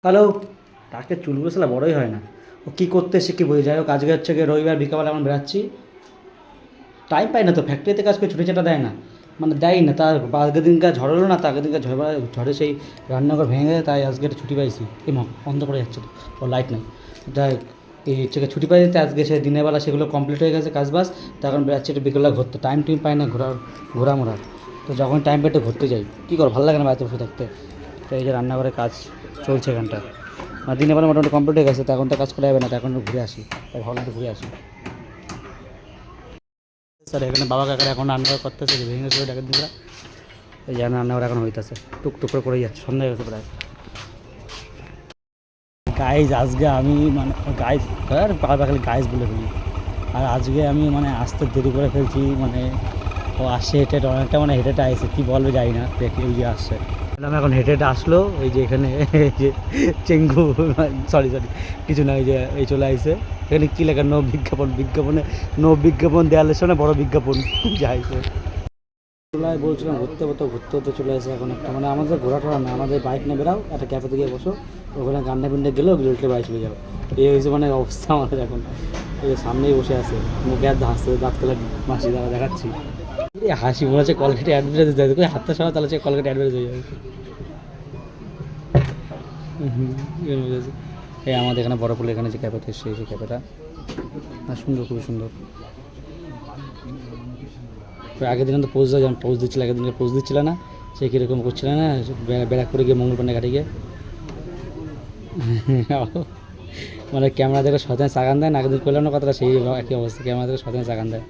Hello. তাকে চুলগুলো সালা বড়ই হয় না। ও কী করতে এসে কী বোঝে। যাই হোক আজকে হচ্ছে গিয়ে রবিবার বিকালবেলা আমরা বেড়াচ্ছি। টাইম পাই না তো, ফ্যাক্টরিতে কাজ করে ছুটি ছাটা দেয় না, মানে দেয়ই না। তার আগের দিনকার ঝড় হলো না, তার আগের দিনকার ঝড়ে সেই রান্নাঘর ভেঙে গেছে, তাই আজকে একটা ছুটি পাইছি। এই বন্ধ করে যাচ্ছে তো, ও লাইট নেই। যাই হোক, এই হচ্ছে ছুটি পাই দিতে আজকে সে দিনের বেলা সেগুলো কমপ্লিট হয়ে গেছে কাজ বাস। তখন বেড়াচ্ছি একটু বিকেলবেলা ঘুরতে, টাইম পাই না ঘোরামোড়ার। তো যখন টাইম পাই একটু ঘুরতে যাই, কী করো, ভালো লাগে না বাড়িতে বসে থাকতে। তো এই যে রান্নাঘরে কাজ চলছে এখানটা, আর দিনের বেলা মোটামুটি কমপ্লিট হয়ে গেছে। তো এখন তো কাজ করা যাবে না, তো এখন ঘুরে আসি, তাই ভাবলাম একটু ঘুরে আসি। স্যার এখানে বাবা কাকার এখন রান্নাঘর করতেছে, যে ভেঙে গেছে ডাকের দিকরা। এই যে রান্নাঘর এখন হইতেছে, টুকটুক করে করেই যাচ্ছে, সন্ধ্যা হয়ে গেছে প্রায়। গাইজ আজকে আমি মানে গাইজ আর বাবা খালি গাইজ বলে ফেলি। আর আজকে আমি মানে আসতে দেরি করে ফেলছি, মানে ও আসছে হেঁটে হেঁটে, অনেকটা মানে হেঁটে হেঁটে আসছে, কী বলবে যাই না, দেখি ওই যে আসছে। আমি এখন হেঁটে হেঁটে আসলো, এই যে এখানে এই যে চেঙ্গু, সরি কিছু না, এই যে এই চলে আসছে। এখানে কী লেখা, নো বিজ্ঞাপন, বিজ্ঞাপনে নো বিজ্ঞাপন দেওয়ালের সামনে বড় বিজ্ঞাপন যাই হোক। চুলায় বলছিলাম ঘুরতে ঘুরতে চলে আসে এখন একটা, মানে আমাদের ঘোরাটা না, আমাদের বাইক নিয়ে বেরাও, একটা ক্যাফেতে গিয়ে বসো, ওখানে গান্ডা পিন্ডে গেলেও গিলটে বাড়ি চলে যাও। এই হয়েছে মানে অবস্থা আমাদের এখন। এই যে সামনেই বসে আছে, মুখে আর হাসতে দাঁত খেলা মাসি দ্বারা দেখাচ্ছি। এই হাসি মনে হচ্ছে কলগেটে অ্যাডভার্টাইজ দেয়, হাতটা সবাই তাহলে হচ্ছে কলগেটে অ্যাডভার্টাইজ হয়ে যাবে। এই আমাদের এখানে বড়পুলে এখানে যে ক্যাফেতে এসে, এই যে ক্যাফেটা সুন্দর, খুবই সুন্দর। আগের দিন তো পোজ দিচ্ছিল, আগের দিনকে পোজ দিচ্ছিল না, সে কীরকম করছিল না, ব্যারাক করে গিয়ে মঙ্গলপান্ডা ঘাটে গিয়ে মানে ক্যামেরা দেখে শয়তান সাগান দেয় না, আগের দিন করলাম না কথাটা, সেই একই অবস্থা, ক্যামেরা দেখে শয়তান সাগান দেয়।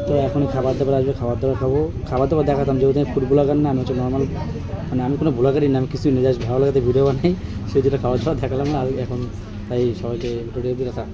তো এখনই খাবার দাবার আসবে, খাবার দাবার খাবো, খাবার দাবার দেখাতাম, যেহেতু আমি ফুড ব্লগার না, আমি হচ্ছে নর্মাল, মানে আমি কোনো ব্লগারই না, আমি কিছুই নেই, জাস্ট ভালো লাগাতে ভিডিও বানাই, সেই জন্য খাবার দাবার দেখালাম না। আর এখন তাই সবাইকে একটু রেডি রাখা।